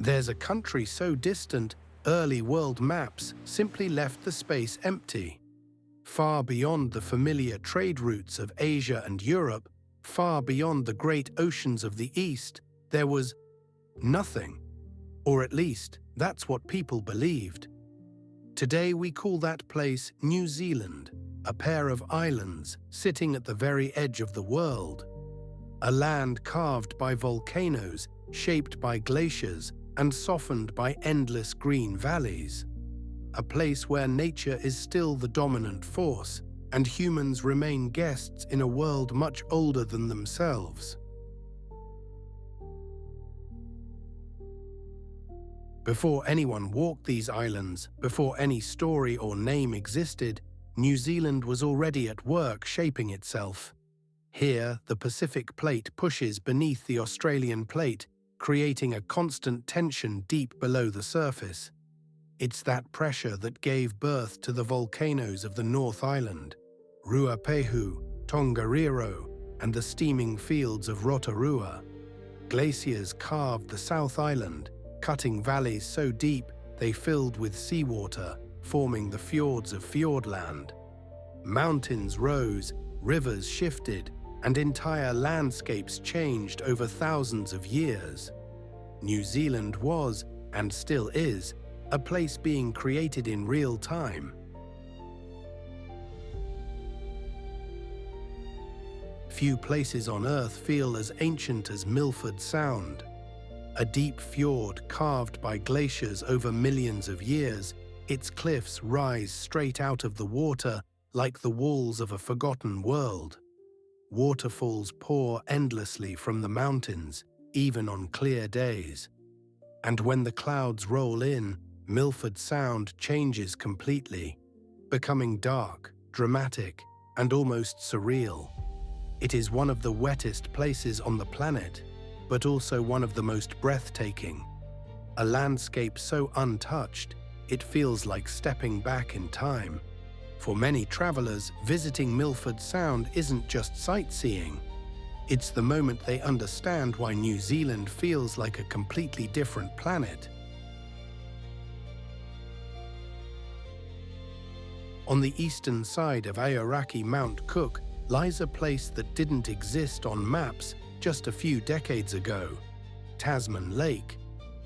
There's a country so distant, early world maps simply left the space empty. Far beyond the familiar trade routes of Asia and Europe, far beyond the great oceans of the East, there was nothing. Or at least, that's what people believed. Today we call that place New Zealand, a pair of islands sitting at the very edge of the world. A land carved by volcanoes, shaped by glaciers, and softened by endless green valleys. A place where nature is still the dominant force, and humans remain guests in a world much older than themselves. Before anyone walked these islands, before any story or name existed, New Zealand was already at work shaping itself. Here, the Pacific Plate pushes beneath the Australian Plate, creating a constant tension deep below the surface. It's that pressure that gave birth to the volcanoes of the North Island, Ruapehu, Tongariro, and the steaming fields of Rotorua. Glaciers carved the South Island, cutting valleys so deep they filled with seawater, forming the fjords of Fiordland. Mountains rose, rivers shifted, and entire landscapes changed over thousands of years. New Zealand was, and still is, a place being created in real time. Few places on Earth feel as ancient as Milford Sound. A deep fjord carved by glaciers over millions of years, its cliffs rise straight out of the water like the walls of a forgotten world. Waterfalls pour endlessly from the mountains, even on clear days. And when the clouds roll in, Milford Sound changes completely, becoming dark, dramatic, and almost surreal. It is one of the wettest places on the planet, but also one of the most breathtaking. A landscape so untouched, it feels like stepping back in time. For many travelers, visiting Milford Sound isn't just sightseeing. It's the moment they understand why New Zealand feels like a completely different planet. On the eastern side of Aoraki Mount Cook lies a place that didn't exist on maps just a few decades ago, Tasman Lake.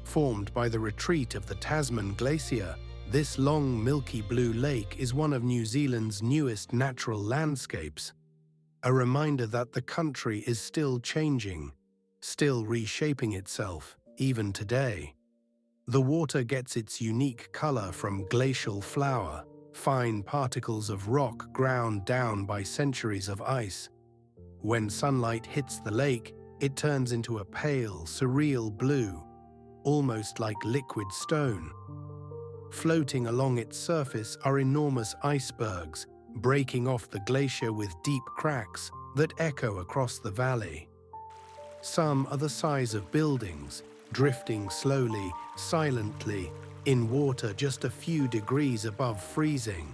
Formed by the retreat of the Tasman Glacier, this long, milky blue lake is one of New Zealand's newest natural landscapes. A reminder that the country is still changing, still reshaping itself, even today. The water gets its unique color from glacial flour, fine particles of rock ground down by centuries of ice. When sunlight hits the lake, it turns into a pale, surreal blue, almost like liquid stone. Floating along its surface are enormous icebergs, breaking off the glacier with deep cracks that echo across the valley. Some are the size of buildings, drifting slowly, silently, in water just a few degrees above freezing.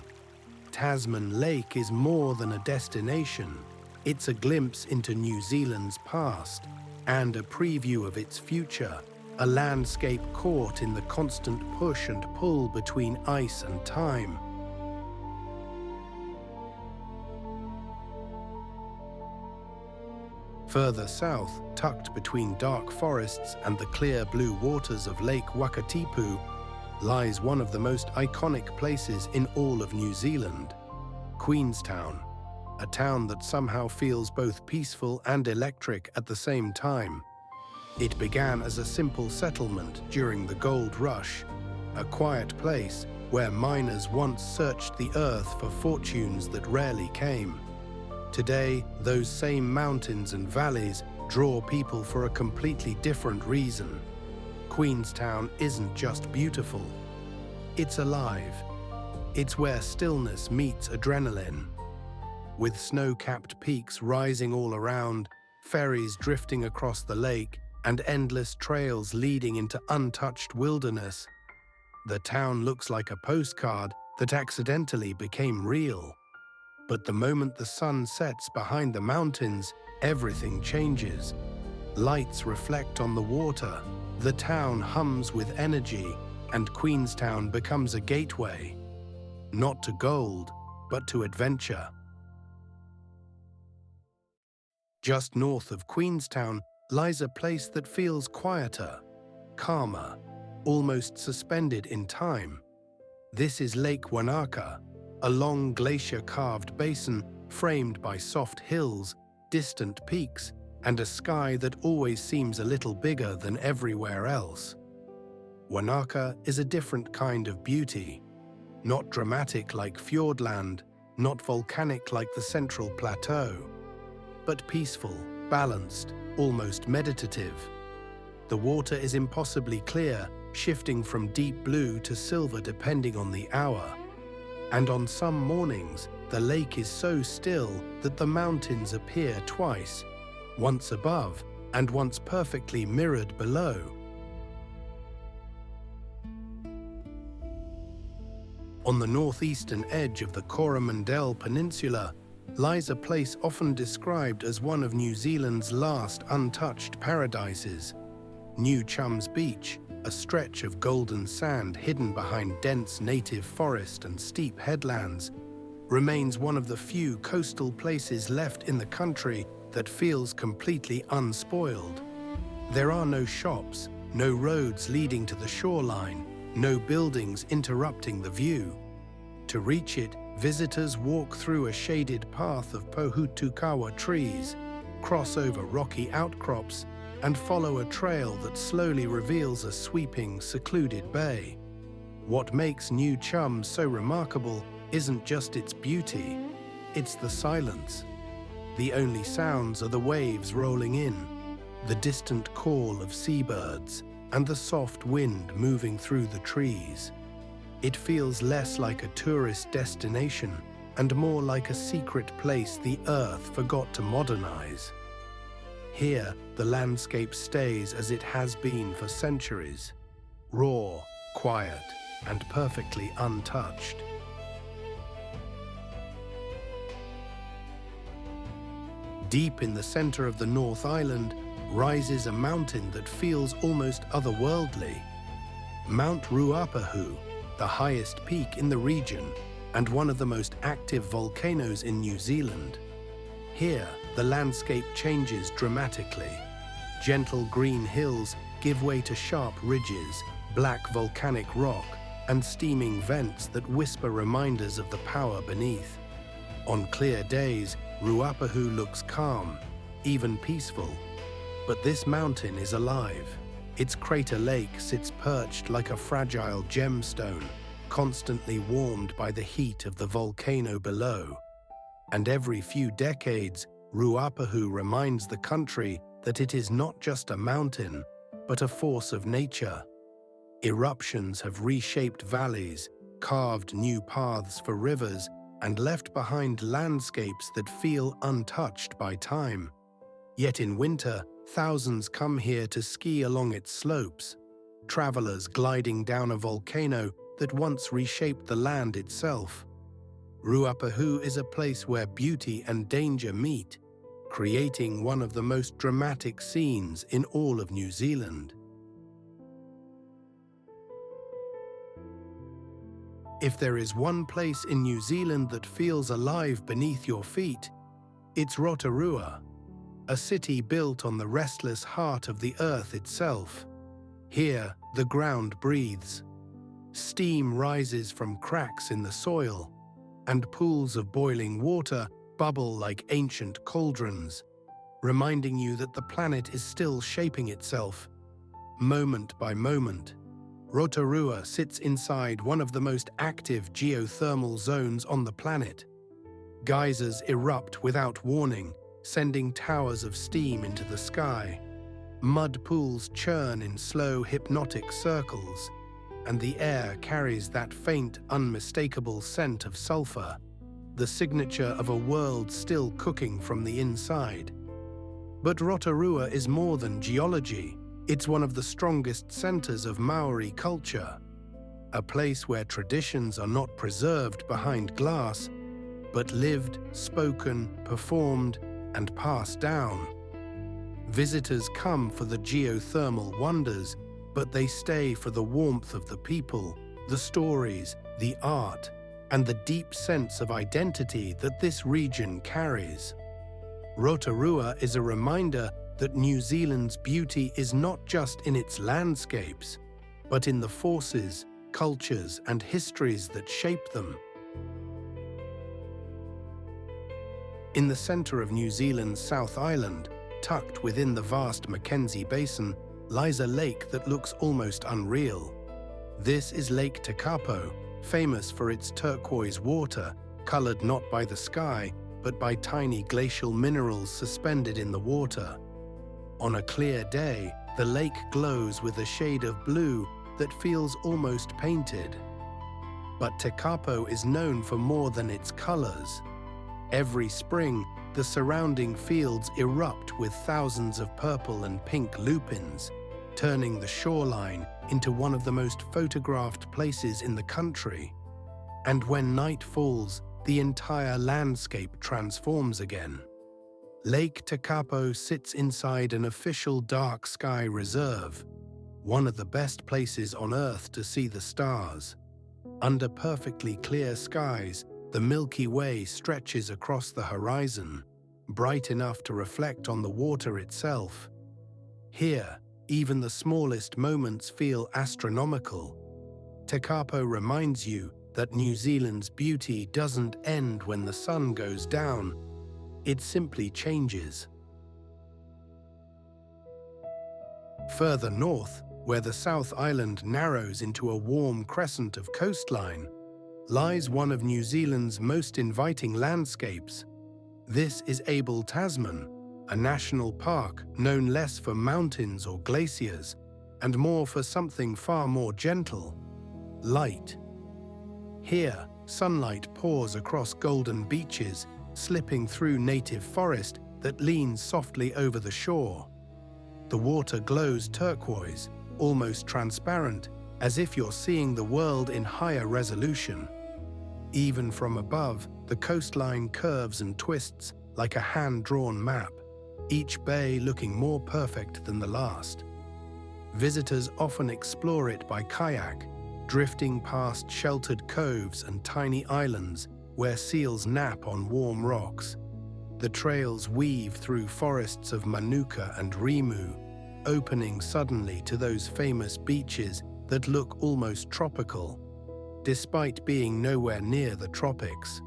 Tasman Lake is more than a destination. It's a glimpse into New Zealand's past and a preview of its future, a landscape caught in the constant push and pull between ice and time. Further south, tucked between dark forests and the clear blue waters of Lake Wakatipu, lies one of the most iconic places in all of New Zealand, Qweenstown, a town that somehow feels both peaceful and electric at the same time. It began as a simple settlement during the gold rush, a quiet place where miners once searched the earth for fortunes that rarely came. Today, those same mountains and valleys draw people for a completely different reason. Qweenstown isn't just beautiful, it's alive. It's where stillness meets adrenaline. With snow-capped peaks rising all around, ferries drifting across the lake, and endless trails leading into untouched wilderness, the town looks like a postcard that accidentally became real. But the moment the sun sets behind the mountains, everything changes. Lights reflect on the water, The town hums with energy, and Qweenstown becomes a gateway, not to gold, but to adventure. Just north of Qweenstown lies a place that feels quieter, calmer, almost suspended in time. This is Lake Wanaka, a long glacier-carved basin framed by soft hills, distant peaks, and a sky that always seems a little bigger than everywhere else. Wanaka is a different kind of beauty, not dramatic like Fiordland, not volcanic like the Central Plateau, but peaceful, balanced, almost meditative. The water is impossibly clear, shifting from deep blue to silver depending on the hour. And on some mornings, the lake is so still that the mountains appear twice, once above and once perfectly mirrored below. On the northeastern edge of the Coromandel Peninsula lies a place often described as one of New Zealand's last untouched paradises. New Chums Beach, a stretch of golden sand hidden behind dense native forest and steep headlands, remains one of the few coastal places left in the country that feels completely unspoiled. There are no shops, no roads leading to the shoreline, no buildings interrupting the view. To reach it, visitors walk through a shaded path of pohutukawa trees, cross over rocky outcrops, and follow a trail that slowly reveals a sweeping, secluded bay. What makes New Chums so remarkable isn't just its beauty, it's the silence. The only sounds are the waves rolling in, the distant call of seabirds, and the soft wind moving through the trees. It feels less like a tourist destination and more like a secret place the earth forgot to modernize. Here, the landscape stays as it has been for centuries, raw, quiet, and perfectly untouched. Deep in the center of the North Island rises a mountain that feels almost otherworldly. Mount Ruapehu, the highest peak in the region and one of the most active volcanoes in New Zealand. Here, the landscape changes dramatically. Gentle green hills give way to sharp ridges, black volcanic rock, and steaming vents that whisper reminders of the power beneath. On clear days, Ruapehu looks calm, even peaceful. But this mountain is alive. Its crater lake sits perched like a fragile gemstone, constantly warmed by the heat of the volcano below. And every few decades, Ruapehu reminds the country that it is not just a mountain, but a force of nature. Eruptions have reshaped valleys, carved new paths for rivers, and left behind landscapes that feel untouched by time. Yet in winter, thousands come here to ski along its slopes, travelers gliding down a volcano that once reshaped the land itself. Ruapehu is a place where beauty and danger meet, creating one of the most dramatic scenes in all of New Zealand. If there is one place in New Zealand that feels alive beneath your feet, it's Rotorua, a city built on the restless heart of the earth itself. Here, the ground breathes. Steam rises from cracks in the soil, and pools of boiling water bubble like ancient cauldrons, reminding you that the planet is still shaping itself, moment by moment. Rotorua sits inside one of the most active geothermal zones on the planet. Geysers erupt without warning, sending towers of steam into the sky. Mud pools churn in slow, hypnotic circles, and the air carries that faint, unmistakable scent of sulfur, the signature of a world still cooking from the inside. But Rotorua is more than geology. It's one of the strongest centers of Maori culture, a place where traditions are not preserved behind glass, but lived, spoken, performed, and passed down. Visitors come for the geothermal wonders, but they stay for the warmth of the people, the stories, the art, and the deep sense of identity that this region carries. Rotorua is a reminder that New Zealand's beauty is not just in its landscapes, but in the forces, cultures, and histories that shape them. In the centre of New Zealand's South Island, tucked within the vast Mackenzie Basin, lies a lake that looks almost unreal. This is Lake Tekapo, famous for its turquoise water, coloured not by the sky, but by tiny glacial minerals suspended in the water. On a clear day, the lake glows with a shade of blue that feels almost painted. But Tekapo is known for more than its colours. Every spring, the surrounding fields erupt with thousands of purple and pink lupins, turning the shoreline into one of the most photographed places in the country. And when night falls, the entire landscape transforms again. Lake Tekapo sits inside an official dark sky reserve, one of the best places on Earth to see the stars. Under perfectly clear skies, the Milky Way stretches across the horizon, bright enough to reflect on the water itself. Here, even the smallest moments feel astronomical. Tekapo reminds you that New Zealand's beauty doesn't end when the sun goes down, it simply changes. Further north, where the South Island narrows into a warm crescent of coastline, lies one of New Zealand's most inviting landscapes. This is Abel Tasman, a national park known less for mountains or glaciers, and more for something far more gentle: light. Here, sunlight pours across golden beaches, slipping through native forest that leans softly over the shore. The water glows turquoise, almost transparent, as if you're seeing the world in higher resolution. Even from above, the coastline curves and twists like a hand-drawn map, each bay looking more perfect than the last. Visitors often explore it by kayak, drifting past sheltered coves and tiny islands where seals nap on warm rocks. The trails weave through forests of manuka and rimu, opening suddenly to those famous beaches that look almost tropical, despite being nowhere near the tropics.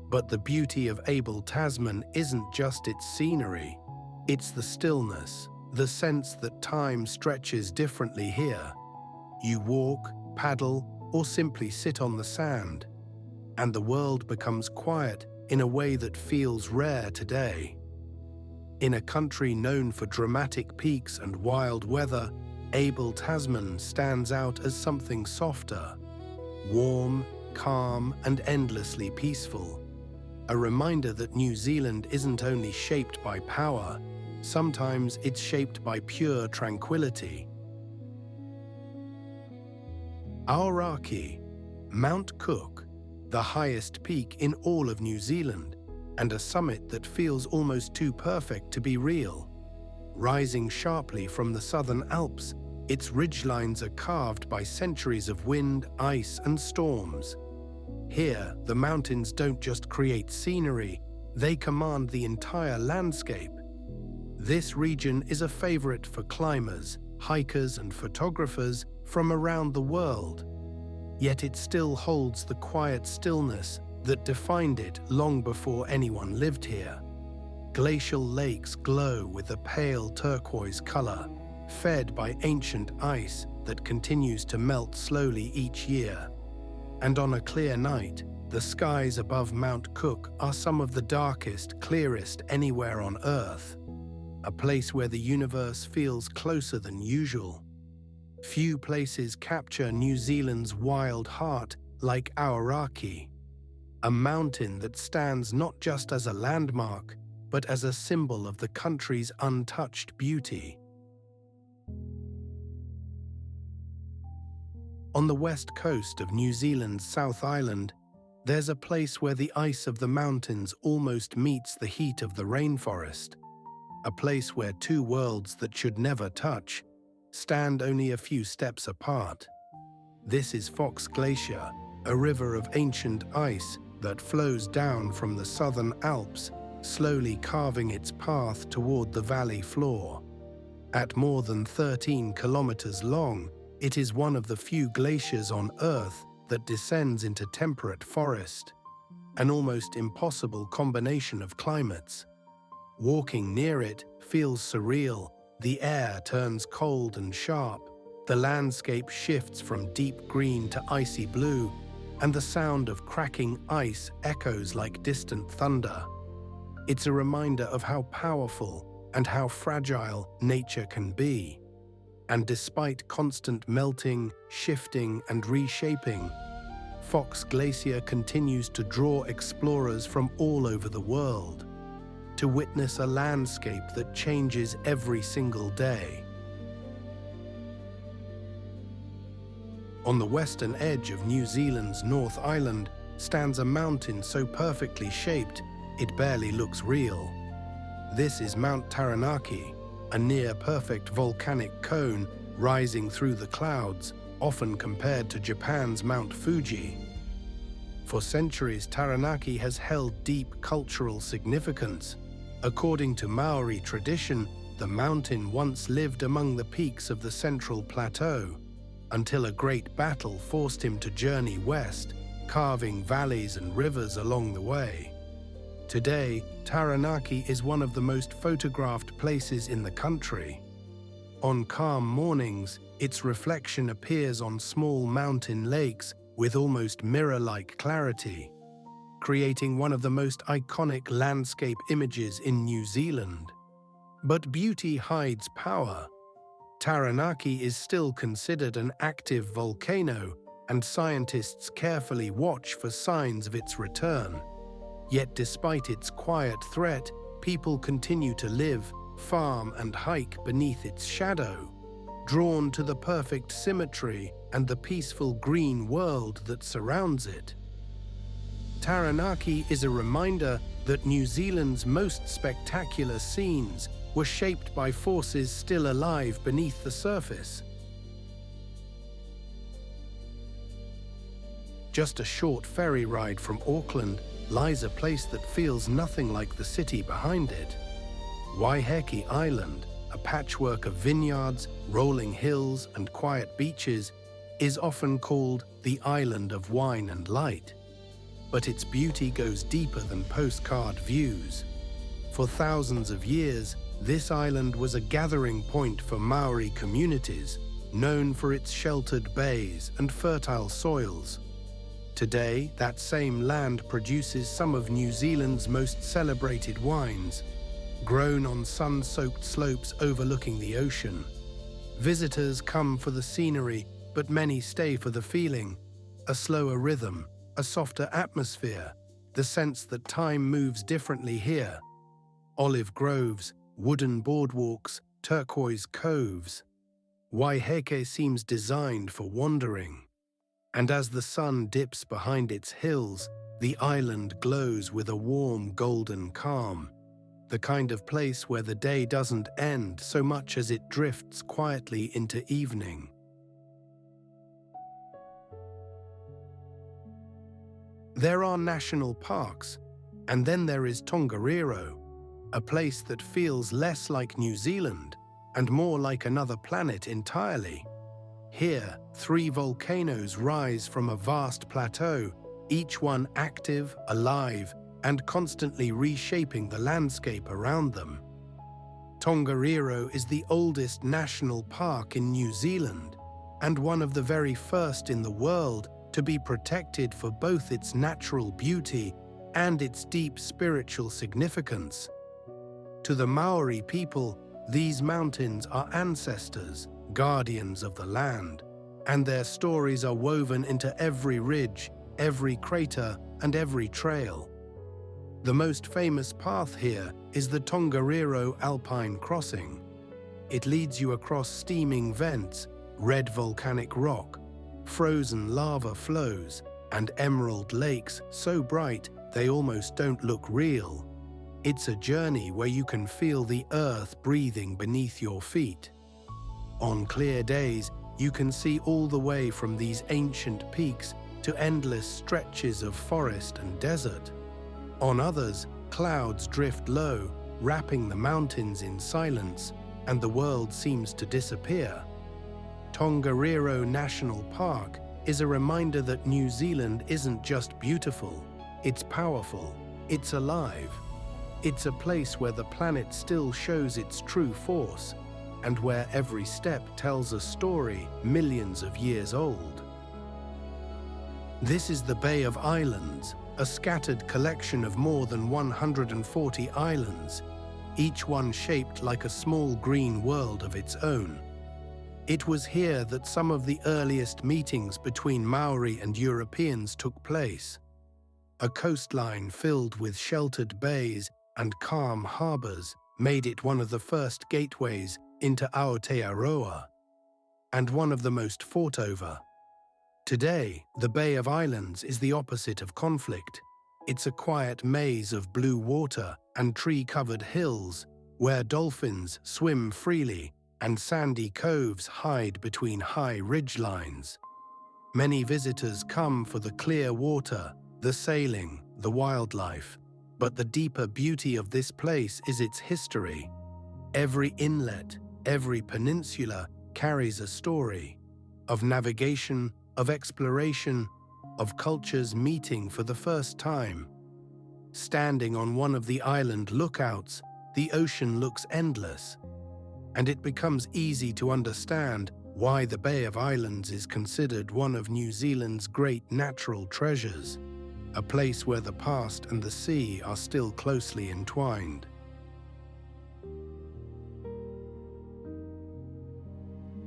But the beauty of Abel Tasman isn't just its scenery, it's the stillness, the sense that time stretches differently here. You walk, paddle, or simply sit on the sand, and the world becomes quiet in a way that feels rare today. In a country known for dramatic peaks and wild weather, Abel Tasman stands out as something softer, warm, calm, and endlessly peaceful. A reminder that New Zealand isn't only shaped by power, sometimes it's shaped by pure tranquility. Wharariki, Mount Cook, the highest peak in all of New Zealand, and a summit that feels almost too perfect to be real. Rising sharply from the southern Alps, its ridgelines are carved by centuries of wind, ice, and storms. Here, the mountains don't just create scenery, they command the entire landscape. This region is a favorite for climbers, hikers, and photographers from around the world. Yet it still holds the quiet stillness that defined it long before anyone lived here. Glacial lakes glow with a pale turquoise color, fed by ancient ice that continues to melt slowly each year. And on a clear night, the skies above Mount Cook are some of the darkest, clearest anywhere on Earth, a place where the universe feels closer than usual. Few places capture New Zealand's wild heart like Wharariki, a mountain that stands not just as a landmark, but as a symbol of the country's untouched beauty. On the west coast of New Zealand's South Island, there's a place where the ice of the mountains almost meets the heat of the rainforest, a place where two worlds that should never touch stand only a few steps apart. This is Fox Glacier, a river of ancient ice that flows down from the southern Alps, slowly carving its path toward the valley floor. At more than 13 kilometers long, it is one of the few glaciers on Earth that descends into temperate forest, an almost impossible combination of climates. Walking near it feels surreal. The air turns cold and sharp, the landscape shifts from deep green to icy blue, and the sound of cracking ice echoes like distant thunder. It's a reminder of how powerful and how fragile nature can be. And despite constant melting, shifting, and reshaping, Fox Glacier continues to draw explorers from all over the world to witness a landscape that changes every single day. On the western edge of New Zealand's North Island stands a mountain so perfectly shaped it barely looks real. This is Mount Taranaki, a near-perfect volcanic cone rising through the clouds, often compared to Japan's Mount Fuji. For centuries, Taranaki has held deep cultural significance. According to Maori tradition, the mountain once lived among the peaks of the Central Plateau, until a great battle forced him to journey west, carving valleys and rivers along the way. Today, Taranaki is one of the most photographed places in the country. On calm mornings, its reflection appears on small mountain lakes with almost mirror-like clarity, creating one of the most iconic landscape images in New Zealand. But beauty hides power. Taranaki is still considered an active volcano, and scientists carefully watch for signs of its return. Yet despite its quiet threat, people continue to live, farm, and hike beneath its shadow, drawn to the perfect symmetry and the peaceful green world that surrounds it. Taranaki is a reminder that New Zealand's most spectacular scenes were shaped by forces still alive beneath the surface. Just a short ferry ride from Auckland lies a place that feels nothing like the city behind it. Waiheke Island, a patchwork of vineyards, rolling hills, and quiet beaches, is often called the Island of Wine and Light. But its beauty goes deeper than postcard views. For thousands of years, this island was a gathering point for Maori communities, known for its sheltered bays and fertile soils. Today, that same land produces some of New Zealand's most celebrated wines, grown on sun-soaked slopes overlooking the ocean. Visitors come for the scenery, but many stay for the feeling, a slower rhythm, a softer atmosphere, the sense that time moves differently here. Olive groves, wooden boardwalks, turquoise coves. Waiheke seems designed for wandering. And as the sun dips behind its hills, the island glows with a warm golden calm, the kind of place where the day doesn't end so much as it drifts quietly into evening. There are national parks, and then there is Tongariro, a place that feels less like New Zealand and more like another planet entirely. Here, 3 volcanoes rise from a vast plateau, each one active, alive, and constantly reshaping the landscape around them. Tongariro is the oldest national park in New Zealand, and one of the very first in the world to be protected for both its natural beauty and its deep spiritual significance. To the Maori people, these mountains are ancestors, guardians of the land, and their stories are woven into every ridge, every crater, and every trail. The most famous path here is the Tongariro Alpine Crossing. It leads you across steaming vents, red volcanic rock, frozen lava flows, and emerald lakes so bright they almost don't look real. It's a journey where you can feel the earth breathing beneath your feet. On clear days, you can see all the way from these ancient peaks to endless stretches of forest and desert. On others, clouds drift low, wrapping the mountains in silence, and the world seems to disappear. Tongariro National Park is a reminder that New Zealand isn't just beautiful, it's powerful, it's alive. It's a place where the planet still shows its true force, and where every step tells a story millions of years old. This is the Bay of Islands, a scattered collection of more than 140 islands, each one shaped like a small green world of its own. It was here that some of the earliest meetings between Maori and Europeans took place. A coastline filled with sheltered bays and calm harbours made it one of the first gateways into Aotearoa, and one of the most fought over. Today, the Bay of Islands is the opposite of conflict. It's a quiet maze of blue water and tree-covered hills, where dolphins swim freely and sandy coves hide between high ridgelines. Many visitors come for the clear water, the sailing, the wildlife. But the deeper beauty of this place is its history. Every inlet, every peninsula carries a story of navigation, of exploration, of cultures meeting for the first time. Standing on one of the island lookouts, the ocean looks endless, and it becomes easy to understand why the Bay of Islands is considered one of New Zealand's great natural treasures. A place where the past and the sea are still closely entwined.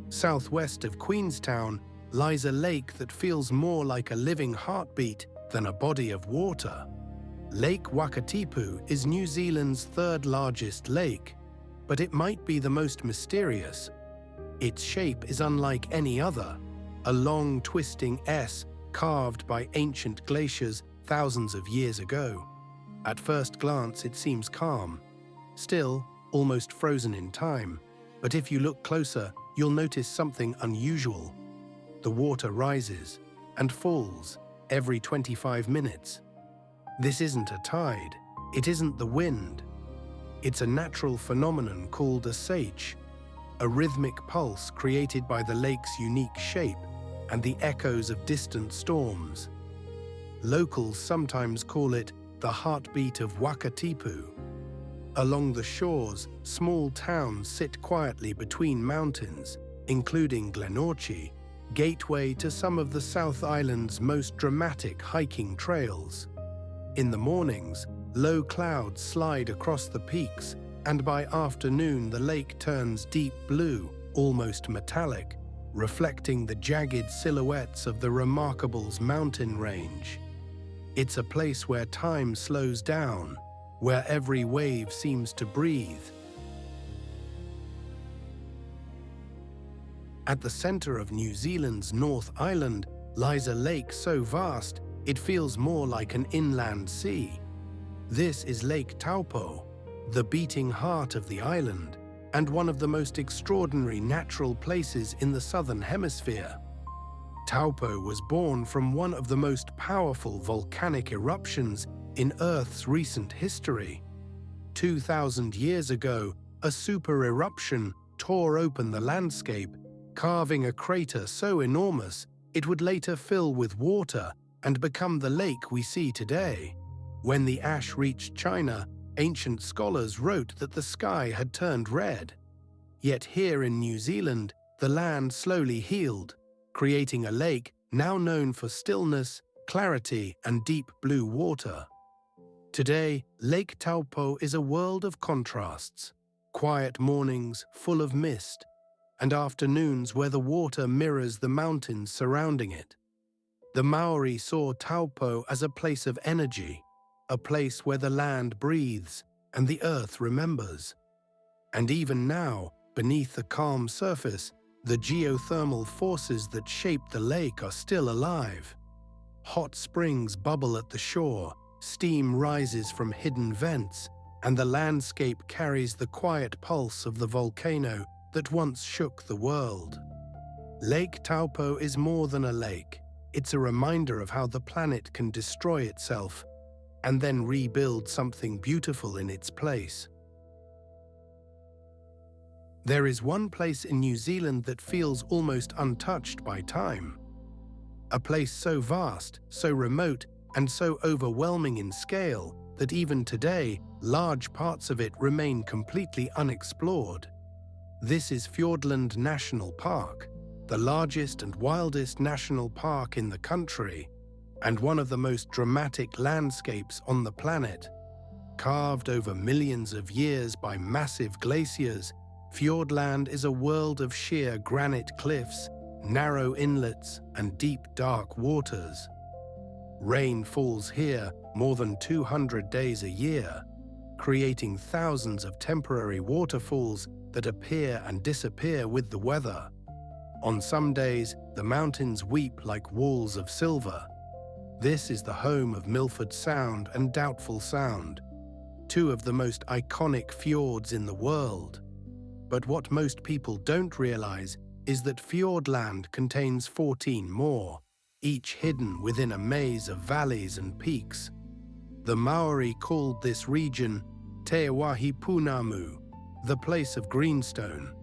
Southwest of Qweenstown lies a lake that feels more like a living heartbeat than a body of water. Lake Wakatipu is New Zealand's third largest lake, but it might be the most mysterious. Its shape is unlike any other, a long twisting S carved by ancient glaciers thousands of years ago. At first glance, it seems calm, still almost frozen in time, but if you look closer, you'll notice something unusual. The water rises and falls every 25 minutes. This isn't a tide, it isn't the wind. It's a natural phenomenon called a seiche, a rhythmic pulse created by the lake's unique shape and the echoes of distant storms. Locals sometimes call it the heartbeat of Wakatipu. Along the shores, small towns sit quietly between mountains, including Glenorchy, gateway to some of the South Island's most dramatic hiking trails. In the mornings, low clouds slide across the peaks, and by afternoon the lake turns deep blue, almost metallic, reflecting the jagged silhouettes of the Remarkable's mountain range. It's a place where time slows down, where every wave seems to breathe. At the center of New Zealand's North Island lies a lake so vast it feels more like an inland sea. This is Lake Taupo, the beating heart of the island, and one of the most extraordinary natural places in the Southern Hemisphere. Taupo was born from one of the most powerful volcanic eruptions in Earth's recent history. 2,000 years ago, a super eruption tore open the landscape, carving a crater so enormous it would later fill with water and become the lake we see today. When the ash reached China, ancient scholars wrote that the sky had turned red. Yet here in New Zealand, the land slowly healed, creating a lake now known for stillness, clarity, and deep blue water. Today, Lake Taupo is a world of contrasts. Quiet mornings full of mist, and afternoons where the water mirrors the mountains surrounding it. The Maori saw Taupo as a place of energy, a place where the land breathes and the earth remembers. And even now, beneath the calm surface, the geothermal forces that shape the lake are still alive. Hot springs bubble at the shore, steam rises from hidden vents, and the landscape carries the quiet pulse of the volcano that once shook the world. Lake Taupo is more than a lake. It's a reminder of how the planet can destroy itself and then rebuild something beautiful in its place. There is one place in New Zealand that feels almost untouched by time. A place so vast, so remote, and so overwhelming in scale that even today, large parts of it remain completely unexplored. This is Fiordland National Park, the largest and wildest national park in the country, and one of the most dramatic landscapes on the planet. Carved over millions of years by massive glaciers, Fiordland is a world of sheer granite cliffs, narrow inlets, and deep, dark waters. Rain falls here more than 200 days a year, creating thousands of temporary waterfalls that appear and disappear with the weather. On some days, the mountains weep like walls of silver. This is the home of Milford Sound and Doubtful Sound, two of the most iconic fjords in the world. But what most people don't realize is that Fiordland contains 14 more, each hidden within a maze of valleys and peaks. The Maori called this region Te Wahipunamu, the place of greenstone.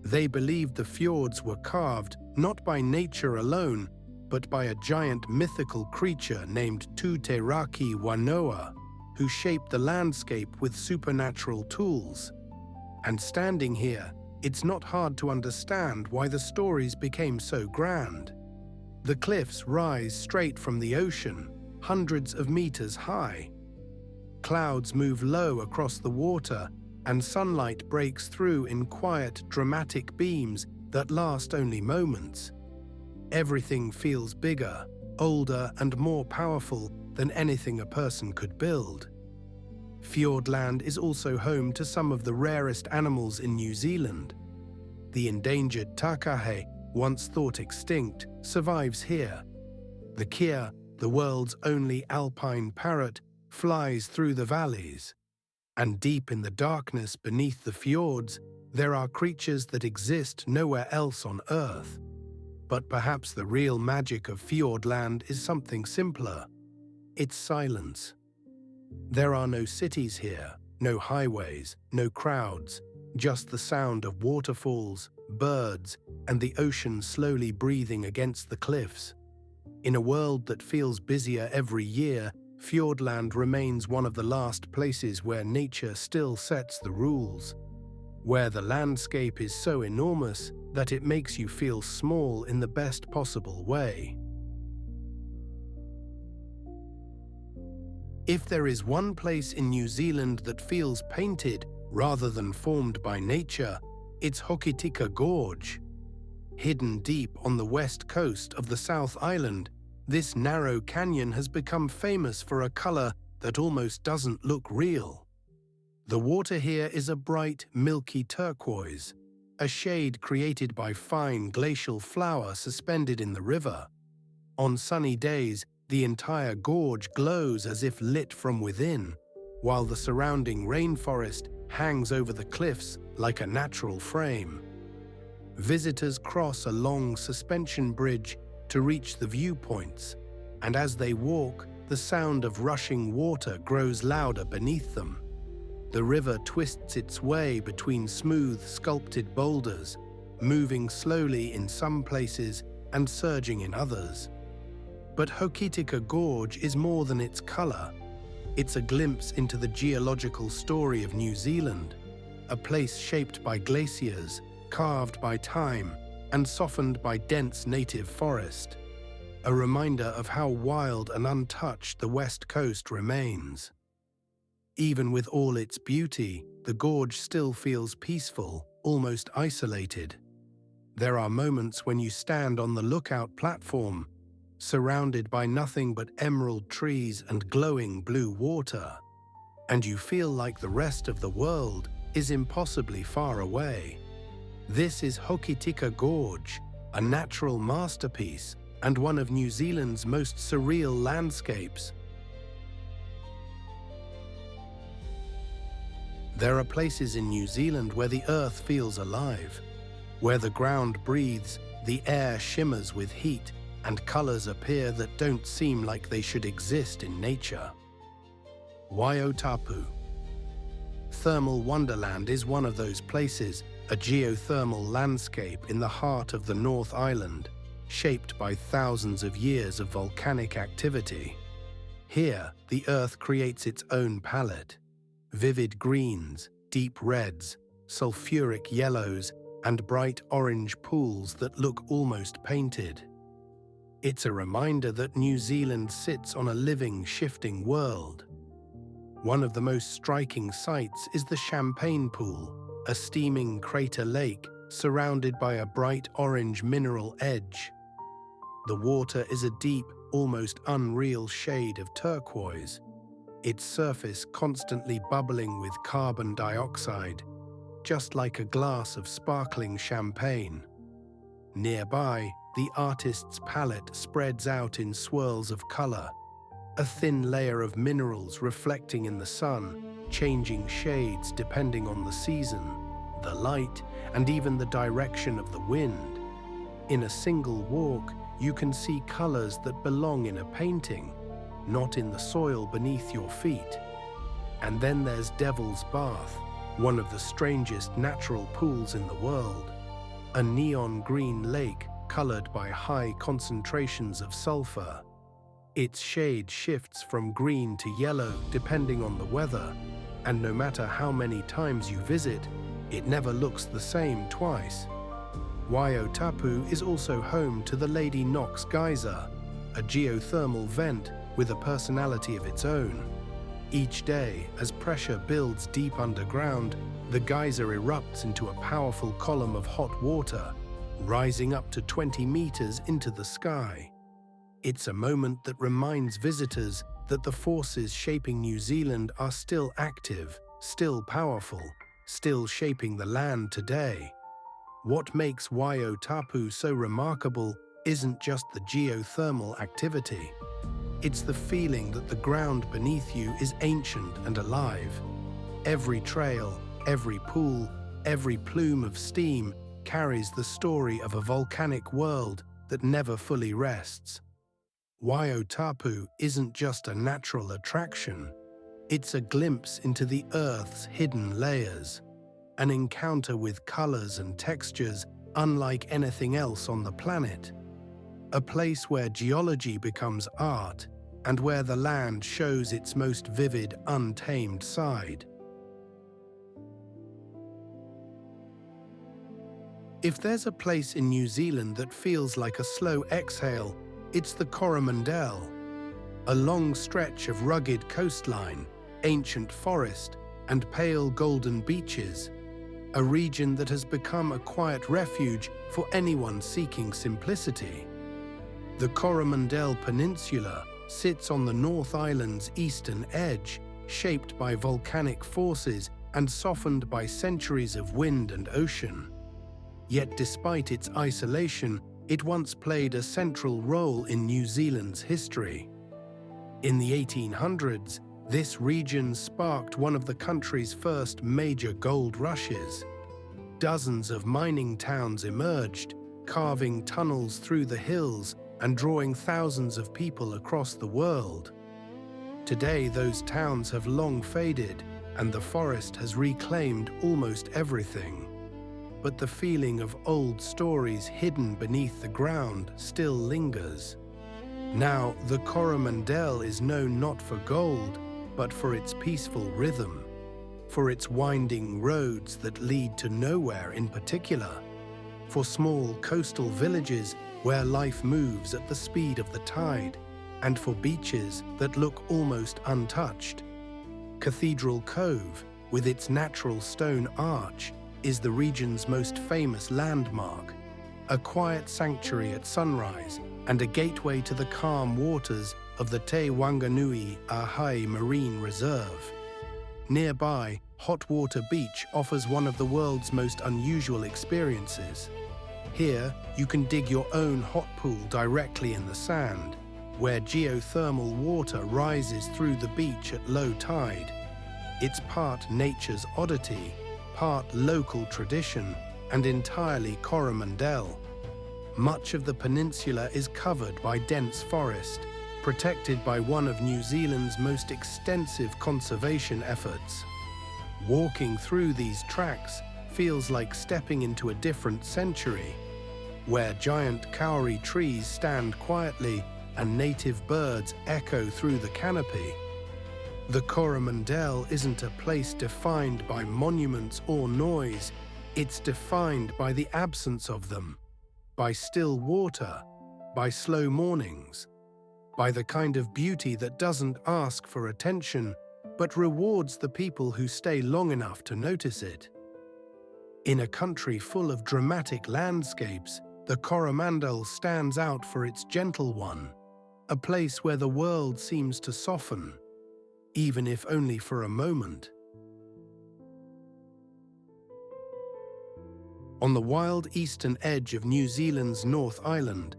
They believed the fjords were carved not by nature alone, but by a giant mythical creature named Tuteraki Wanoa, who shaped the landscape with supernatural tools. And standing here, it's not hard to understand why the stories became so grand. The cliffs rise straight from the ocean, hundreds of meters high. Clouds move low across the water, and sunlight breaks through in quiet, dramatic beams that last only moments. Everything feels bigger, older, and more powerful than anything a person could build. Fiordland is also home to some of the rarest animals in New Zealand. The endangered takahe, once thought extinct, survives here. The kea, the world's only alpine parrot, flies through the valleys. And deep in the darkness beneath the fjords, there are creatures that exist nowhere else on Earth. But perhaps the real magic of Fiordland is something simpler. It's silence. There are no cities here, no highways, no crowds, just the sound of waterfalls, birds, and the ocean slowly breathing against the cliffs. In a world that feels busier every year, Fiordland remains one of the last places where nature still sets the rules, where the landscape is so enormous that it makes you feel small in the best possible way. If there is one place in New Zealand that feels painted rather than formed by nature, it's Hokitika Gorge. Hidden deep on the west coast of the South Island, this narrow canyon has become famous for a color that almost doesn't look real. The water here is a bright, milky turquoise, a shade created by fine glacial flour suspended in the river. On sunny days, the entire gorge glows as if lit from within, while the surrounding rainforest hangs over the cliffs like a natural frame. Visitors cross a long suspension bridge to reach the viewpoints, and as they walk, the sound of rushing water grows louder beneath them. The river twists its way between smooth, sculpted boulders, moving slowly in some places and surging in others. But Hokitika Gorge is more than its color. It's a glimpse into the geological story of New Zealand, a place shaped by glaciers, carved by time, and softened by dense native forest. A reminder of how wild and untouched the West Coast remains. Even with all its beauty, the gorge still feels peaceful, almost isolated. There are moments when you stand on the lookout platform, surrounded by nothing but emerald trees and glowing blue water, and you feel like the rest of the world is impossibly far away. This is Hokitika Gorge, a natural masterpiece and one of New Zealand's most surreal landscapes. There are places in New Zealand where the earth feels alive, where the ground breathes, the air shimmers with heat, and colors appear that don't seem like they should exist in nature. Wai O Tapu. Thermal Wonderland is one of those places, a geothermal landscape in the heart of the North Island, shaped by thousands of years of volcanic activity. Here, the earth creates its own palette. Vivid greens, deep reds, sulfuric yellows, and bright orange pools that look almost painted. It's a reminder that New Zealand sits on a living, shifting world. One of the most striking sights is the Champagne Pool, a steaming crater lake surrounded by a bright orange mineral edge. The water is a deep, almost unreal shade of turquoise, its surface constantly bubbling with carbon dioxide, just like a glass of sparkling champagne. Nearby, the artist's palette spreads out in swirls of color, a thin layer of minerals reflecting in the sun, changing shades depending on the season, the light, and even the direction of the wind. In a single walk, you can see colors that belong in a painting, not in the soil beneath your feet. And then there's Devil's Bath, one of the strangest natural pools in the world, a neon green lake colored by high concentrations of sulfur. Its shade shifts from green to yellow depending on the weather, and no matter how many times you visit, it never looks the same twice. Wai O Tapu is also home to the Lady Knox Geyser, a geothermal vent with a personality of its own. Each day, as pressure builds deep underground, the geyser erupts into a powerful column of hot water, rising up to 20 meters into the sky. It's a moment that reminds visitors that the forces shaping New Zealand are still active, still powerful, still shaping the land today. What makes Wai O Tapu so remarkable isn't just the geothermal activity. It's the feeling that the ground beneath you is ancient and alive. Every trail, every pool, every plume of steam carries the story of a volcanic world that never fully rests. Wai O Tapu isn't just a natural attraction. It's a glimpse into the Earth's hidden layers, an encounter with colors and textures unlike anything else on the planet. A place where geology becomes art and where the land shows its most vivid, untamed side. If there's a place in New Zealand that feels like a slow exhale, it's the Coromandel, a long stretch of rugged coastline, ancient forest, and pale golden beaches, a region that has become a quiet refuge for anyone seeking simplicity. The Coromandel Peninsula sits on the North Island's eastern edge, shaped by volcanic forces and softened by centuries of wind and ocean. Yet despite its isolation, it once played a central role in New Zealand's history. In the 1800s, this region sparked one of the country's first major gold rushes. Dozens of mining towns emerged, carving tunnels through the hills and drawing thousands of people across the world. Today, those towns have long faded, and the forest has reclaimed almost everything. But the feeling of old stories hidden beneath the ground still lingers. Now, the Coromandel is known not for gold, but for its peaceful rhythm, for its winding roads that lead to nowhere in particular, for small coastal villages where life moves at the speed of the tide, and for beaches that look almost untouched. Cathedral Cove, with its natural stone arch, is the region's most famous landmark, a quiet sanctuary at sunrise and a gateway to the calm waters of the Te Wanganui Ahai Marine Reserve. Nearby, Hotwater Beach offers one of the world's most unusual experiences. Here, you can dig your own hot pool directly in the sand, where geothermal water rises through the beach at low tide. It's part nature's oddity, part local tradition, and entirely Coromandel. Much of the peninsula is covered by dense forest, protected by one of New Zealand's most extensive conservation efforts. Walking through these tracks feels like stepping into a different century, where giant kauri trees stand quietly and native birds echo through the canopy. The Coromandel isn't a place defined by monuments or noise, it's defined by the absence of them, by still water, by slow mornings, by the kind of beauty that doesn't ask for attention, but rewards the people who stay long enough to notice it. In a country full of dramatic landscapes, the Coromandel stands out for its gentle one, a place where the world seems to soften, even if only for a moment. On the wild eastern edge of New Zealand's North Island,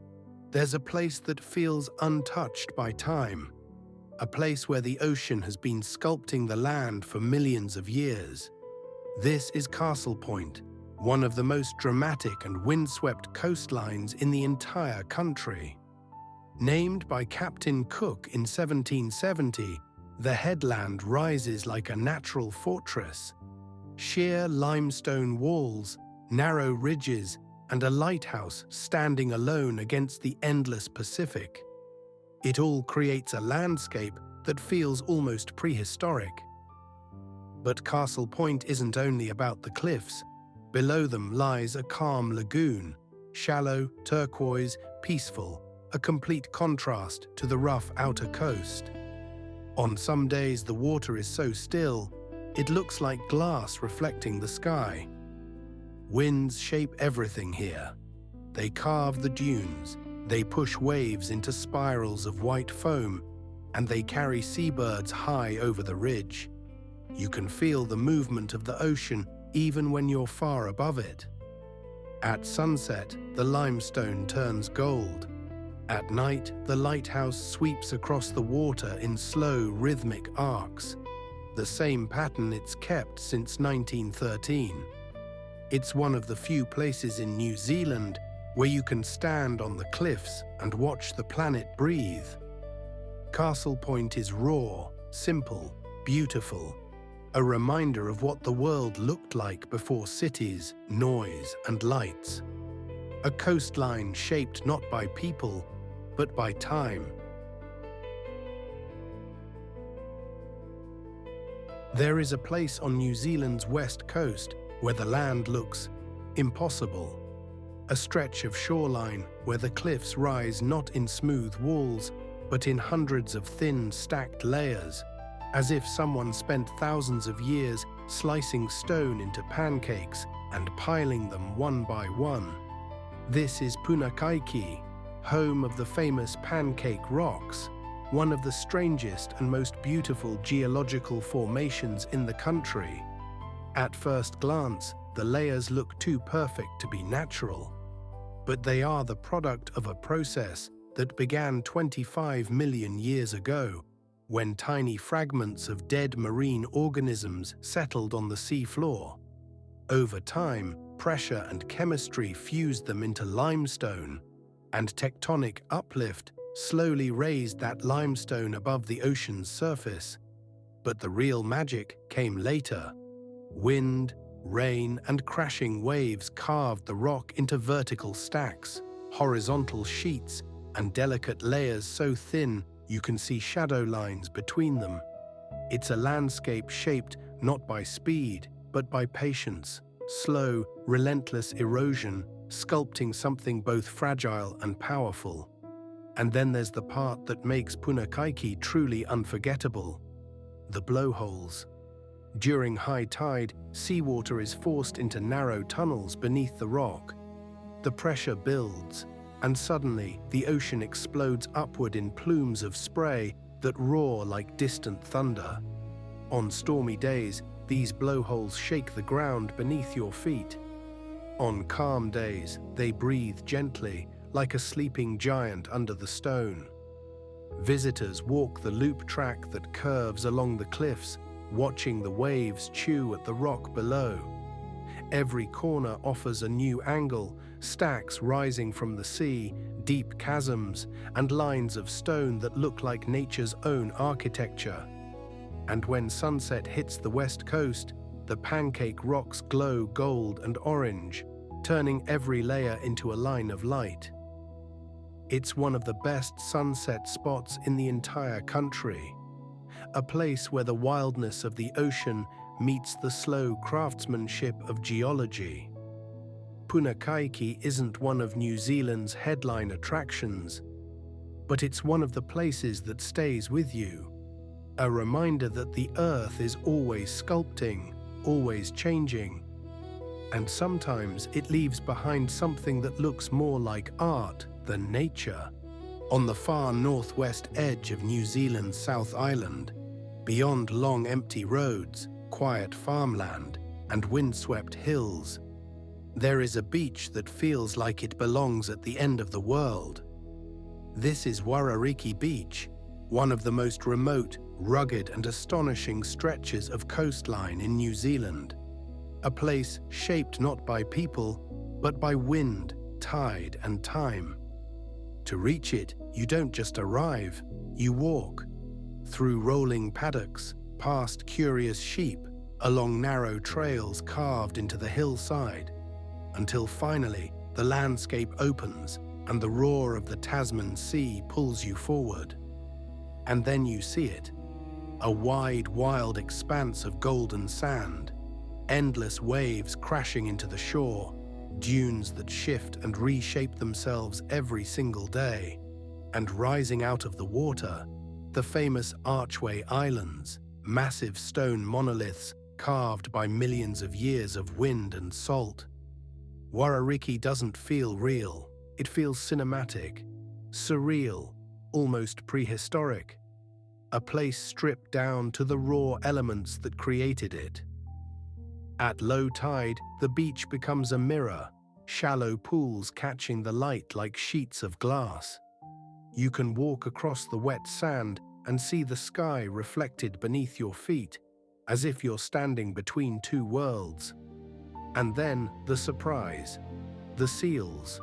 there's a place that feels untouched by time, a place where the ocean has been sculpting the land for millions of years. This is Castle Point, one of the most dramatic and windswept coastlines in the entire country. Named by Captain Cook in 1770, the headland rises like a natural fortress. Sheer limestone walls, narrow ridges, and a lighthouse standing alone against the endless Pacific. It all creates a landscape that feels almost prehistoric. But Castle Point isn't only about the cliffs. Below them lies a calm lagoon, shallow, turquoise, peaceful, a complete contrast to the rough outer coast. On some days the water is so still, it looks like glass reflecting the sky. Winds shape everything here. They carve the dunes, they push waves into spirals of white foam, and they carry seabirds high over the ridge. You can feel the movement of the ocean even when you're far above it. At sunset, the limestone turns gold. At night, the lighthouse sweeps across the water in slow, rhythmic arcs, the same pattern it's kept since 1913. It's one of the few places in New Zealand where you can stand on the cliffs and watch the planet breathe. Castle Point is raw, simple, beautiful, a reminder of what the world looked like before cities, noise, and lights. A coastline shaped not by people, but by time. There is a place on New Zealand's west coast where the land looks impossible. A stretch of shoreline where the cliffs rise not in smooth walls, but in hundreds of thin, stacked layers, as if someone spent thousands of years slicing stone into pancakes and piling them one by one. This is Punakaiki, home of the famous Pancake Rocks, one of the strangest and most beautiful geological formations in the country. At first glance, the layers look too perfect to be natural, but they are the product of a process that began 25 million years ago, when tiny fragments of dead marine organisms settled on the seafloor. Over time, pressure and chemistry fused them into limestone, and tectonic uplift slowly raised that limestone above the ocean's surface. But the real magic came later. Wind, rain, and crashing waves carved the rock into vertical stacks, horizontal sheets, and delicate layers so thin you can see shadow lines between them. It's a landscape shaped not by speed, but by patience, slow, relentless erosion, sculpting something both fragile and powerful. And then there's the part that makes Punakaiki truly unforgettable: the blowholes. During high tide, seawater is forced into narrow tunnels beneath the rock. The pressure builds, and suddenly the ocean explodes upward in plumes of spray that roar like distant thunder. On stormy days, these blowholes shake the ground beneath your feet. On calm days, they breathe gently, like a sleeping giant under the stone. Visitors walk the loop track that curves along the cliffs, watching the waves chew at the rock below. Every corner offers a new angle, stacks rising from the sea, deep chasms, and lines of stone that look like nature's own architecture. And when sunset hits the west coast, the pancake rocks glow gold and orange, turning every layer into a line of light. It's one of the best sunset spots in the entire country, a place where the wildness of the ocean meets the slow craftsmanship of geology. Punakaiki isn't one of New Zealand's headline attractions, but it's one of the places that stays with you, a reminder that the earth is always sculpting, always changing, and sometimes it leaves behind something that looks more like art than nature. On the far northwest edge of New Zealand's South Island, beyond long empty roads, quiet farmland, and windswept hills, there is a beach that feels like it belongs at the end of the world. This is Wharariki Beach, one of the most remote, rugged, and astonishing stretches of coastline in New Zealand. A place shaped not by people, but by wind, tide, and time. To reach it, you don't just arrive, you walk. Through rolling paddocks, past curious sheep, along narrow trails carved into the hillside, until finally the landscape opens and the roar of the Tasman Sea pulls you forward. And then you see it, a wide, wild expanse of golden sand, endless waves crashing into the shore, dunes that shift and reshape themselves every single day, and rising out of the water, the famous Archway Islands, massive stone monoliths carved by millions of years of wind and salt. Wharariki doesn't feel real, it feels cinematic, surreal, almost prehistoric, a place stripped down to the raw elements that created it. At low tide, the beach becomes a mirror, shallow pools catching the light like sheets of glass. You can walk across the wet sand and see the sky reflected beneath your feet, as if you're standing between two worlds. And then the surprise, the seals,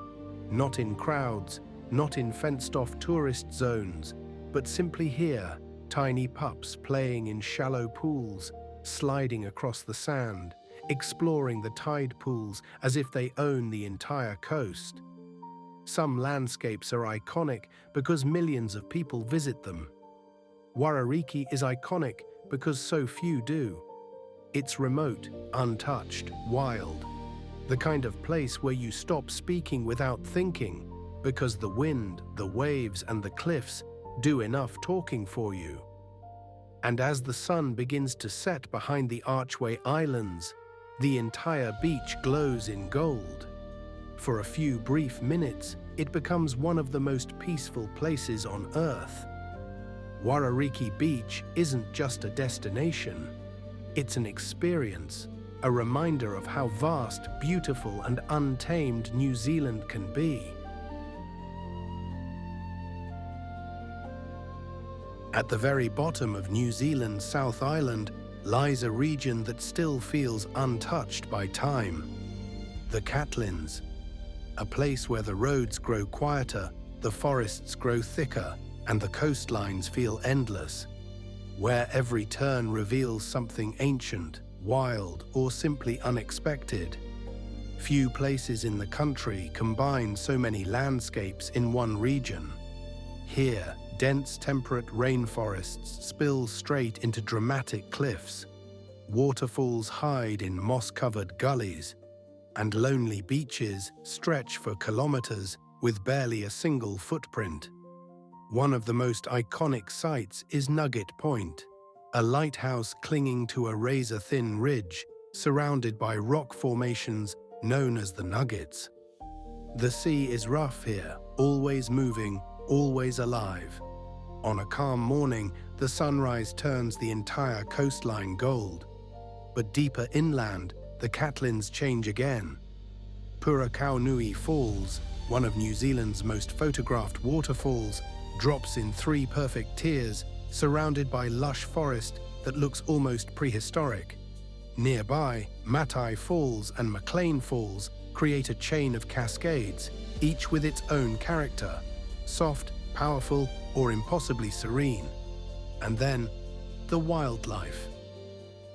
not in crowds, not in fenced-off tourist zones, but simply here, tiny pups playing in shallow pools, sliding across the sand, exploring the tide pools as if they own the entire coast. Some landscapes are iconic because millions of people visit them. Wharariki is iconic because so few do. It's remote, untouched, wild. The kind of place where you stop speaking without thinking, because the wind, the waves, and the cliffs do enough talking for you. And as the sun begins to set behind the Archway Islands, the entire beach glows in gold. For a few brief minutes, it becomes one of the most peaceful places on Earth. Wharariki Beach isn't just a destination. It's an experience, a reminder of how vast, beautiful, and untamed New Zealand can be. At the very bottom of New Zealand's South Island lies a region that still feels untouched by time. The Catlins, a place where the roads grow quieter, the forests grow thicker, and the coastlines feel endless, where every turn reveals something ancient, wild, or simply unexpected. Few places in the country combine so many landscapes in one region. Here, dense temperate rainforests spill straight into dramatic cliffs. Waterfalls hide in moss-covered gullies, and lonely beaches stretch for kilometers with barely a single footprint. One of the most iconic sights is Nugget Point, a lighthouse clinging to a razor-thin ridge surrounded by rock formations known as the Nuggets. The sea is rough here, always moving, always alive. On a calm morning, the sunrise turns the entire coastline gold. But deeper inland, the Catlins change again. Purakaunui Falls, one of New Zealand's most photographed waterfalls, drops in 3 perfect tiers, surrounded by lush forest that looks almost prehistoric. Nearby, Matai Falls and McLean Falls create a chain of cascades, each with its own character, soft, powerful, or impossibly serene. And then, the wildlife.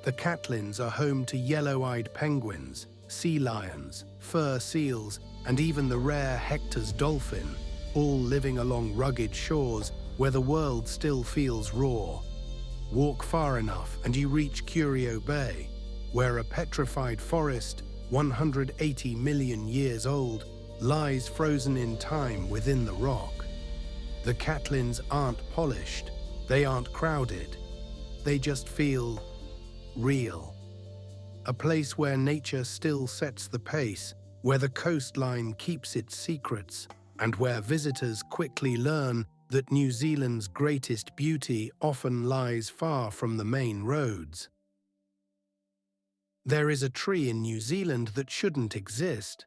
The Catlins are home to yellow-eyed penguins, sea lions, fur seals, and even the rare Hector's dolphin, all living along rugged shores where the world still feels raw. Walk far enough and you reach Curio Bay, where a petrified forest, 180 million years old, lies frozen in time within the rock. The Catlins aren't polished, they aren't crowded, they just feel real. A place where nature still sets the pace, where the coastline keeps its secrets, and where visitors quickly learn that New Zealand's greatest beauty often lies far from the main roads. There is a tree in New Zealand that shouldn't exist.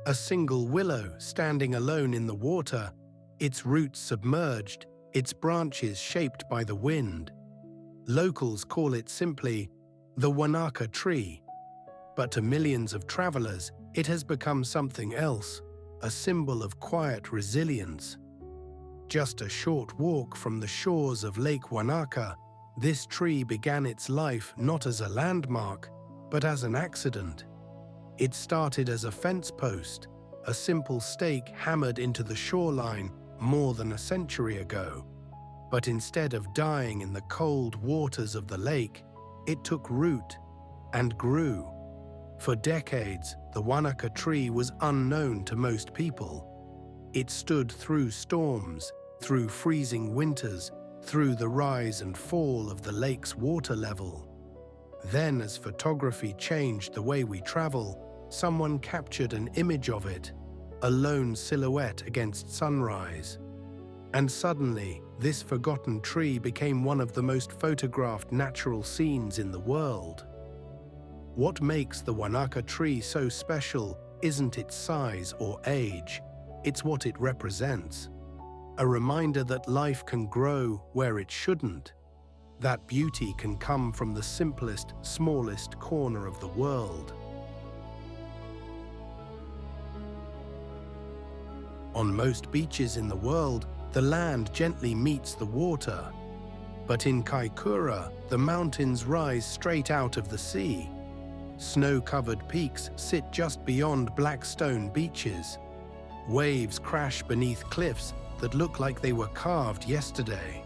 A single willow standing alone in the water, its roots submerged, its branches shaped by the wind. Locals call it simply the Wanaka Tree, but to millions of travelers, it has become something else, a symbol of quiet resilience. Just a short walk from the shores of Lake Wanaka, this tree began its life not as a landmark, but as an accident. It started as a fence post, a simple stake hammered into the shoreline more than a century ago. But instead of dying in the cold waters of the lake, it took root and grew. For decades, the Wanaka Tree was unknown to most people. It stood through storms, through freezing winters, through the rise and fall of the lake's water level. Then, as photography changed the way we travel, someone captured an image of it, a lone silhouette against sunrise. And suddenly, this forgotten tree became one of the most photographed natural scenes in the world. What makes the Wanaka Tree so special isn't its size or age, it's what it represents. A reminder that life can grow where it shouldn't. That beauty can come from the simplest, smallest corner of the world. On most beaches in the world, the land gently meets the water. But in Kaikōura, the mountains rise straight out of the sea. Snow-covered peaks sit just beyond black stone beaches. Waves crash beneath cliffs that look like they were carved yesterday.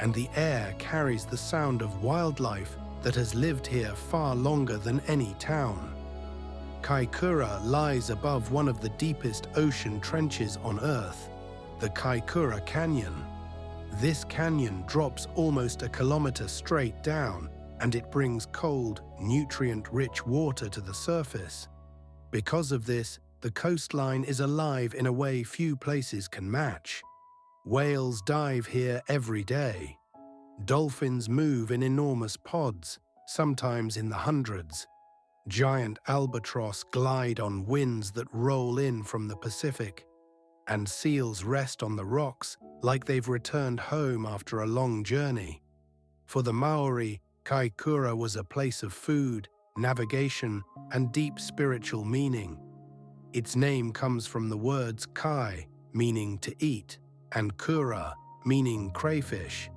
And the air carries the sound of wildlife that has lived here far longer than any town. Kaikōura lies above one of the deepest ocean trenches on Earth, the Kaikōura Canyon. This canyon drops almost a kilometer straight down, and it brings cold, nutrient-rich water to the surface. Because of this, the coastline is alive in a way few places can match. Whales dive here every day. Dolphins move in enormous pods, sometimes in the hundreds. Giant albatross glide on winds that roll in from the Pacific. And seals rest on the rocks like they've returned home after a long journey. For the Maori, Kaikōura was a place of food, navigation, and deep spiritual meaning. Its name comes from the words kai, meaning to eat, and kura, meaning crayfish.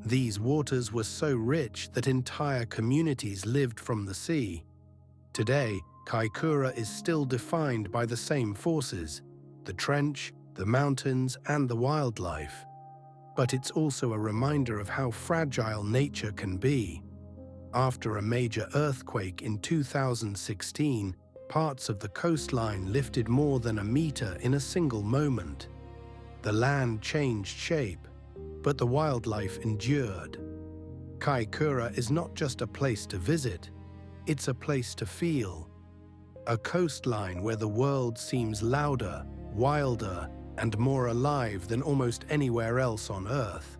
These waters were so rich that entire communities lived from the sea. Today, Kaikōura is still defined by the same forces: the trench, the mountains, and the wildlife. But it's also a reminder of how fragile nature can be. After a major earthquake in 2016, parts of the coastline lifted more than a meter in a single moment. The land changed shape, but the wildlife endured. Kaikōura is not just a place to visit, it's a place to feel. A coastline where the world seems louder, wilder, and more alive than almost anywhere else on Earth.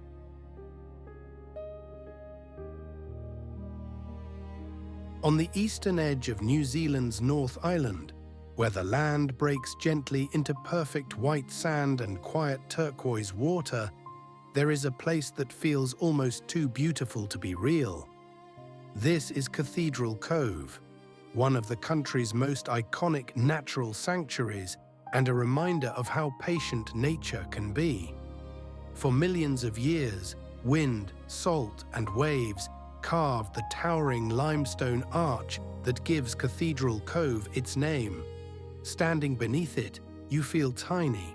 On the eastern edge of New Zealand's North Island, where the land breaks gently into perfect white sand and quiet turquoise water, there is a place that feels almost too beautiful to be real. This is Cathedral Cove, one of the country's most iconic natural sanctuaries and a reminder of how patient nature can be. For millions of years, wind, salt, and waves carved the towering limestone arch that gives Cathedral Cove its name. Standing beneath it, you feel tiny,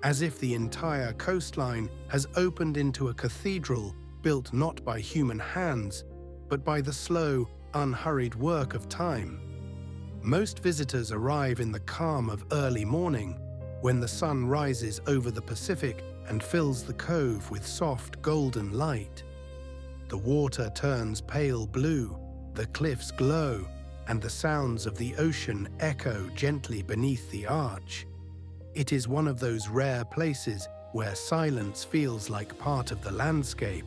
as if the entire coastline has opened into a cathedral built not by human hands, but by the slow, unhurried work of time. Most visitors arrive in the calm of early morning, when the sun rises over the Pacific and fills the cove with soft golden light. The water turns pale blue, the cliffs glow, and the sounds of the ocean echo gently beneath the arch. It is one of those rare places where silence feels like part of the landscape.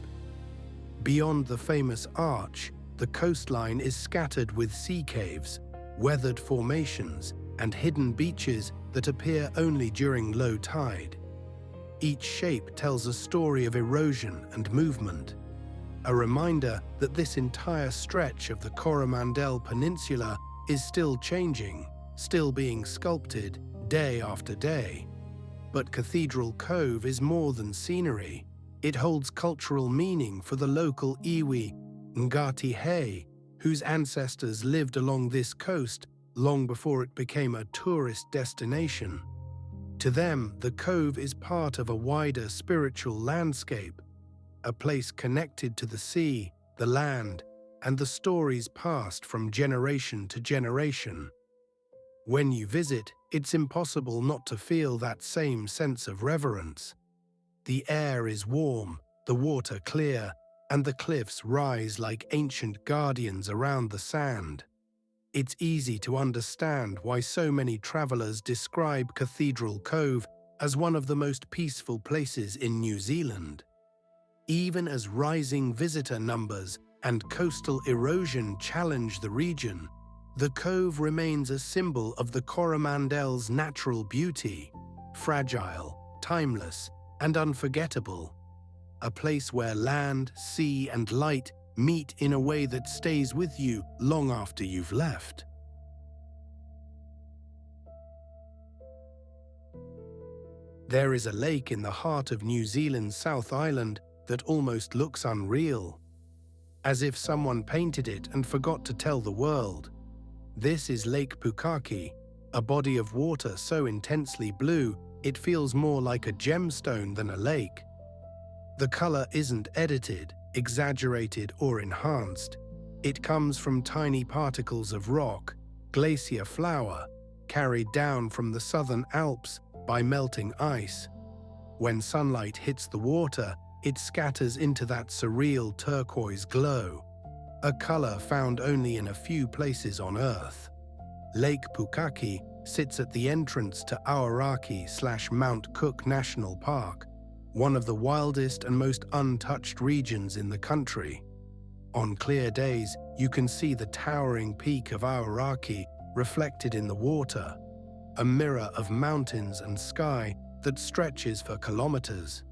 Beyond the famous arch, the coastline is scattered with sea caves, weathered formations, and hidden beaches that appear only during low tide. Each shape tells a story of erosion and movement, a reminder that this entire stretch of the Coromandel Peninsula is still changing, still being sculpted day after day. But Cathedral Cove is more than scenery. It holds cultural meaning for the local iwi, Ngati Hei, whose ancestors lived along this coast long before it became a tourist destination. To them, the cove is part of a wider spiritual landscape, a place connected to the sea, the land, and the stories passed from generation to generation. When you visit, it's impossible not to feel that same sense of reverence. The air is warm, the water clear, and the cliffs rise like ancient guardians around the sand. It's easy to understand why so many travelers describe Cathedral Cove as one of the most peaceful places in New Zealand. Even as rising visitor numbers and coastal erosion challenge the region, the cove remains a symbol of the Coromandel's natural beauty, fragile, timeless, and unforgettable. A place where land, sea, and light meet in a way that stays with you long after you've left. There is a lake in the heart of New Zealand's South Island that almost looks unreal, as if someone painted it and forgot to tell the world. This is Lake Pukaki, a body of water so intensely blue it feels more like a gemstone than a lake. The color isn't edited, exaggerated, or enhanced. It comes from tiny particles of rock, glacier flour, carried down from the southern Alps by melting ice. When sunlight hits the water, it scatters into that surreal turquoise glow, a color found only in a few places on Earth. Lake Pukaki sits at the entrance to Wharariki/Mount Cook National Park, one of the wildest and most untouched regions in the country. On clear days, you can see the towering peak of Wharariki reflected in the water, a mirror of mountains and sky that stretches for kilometers.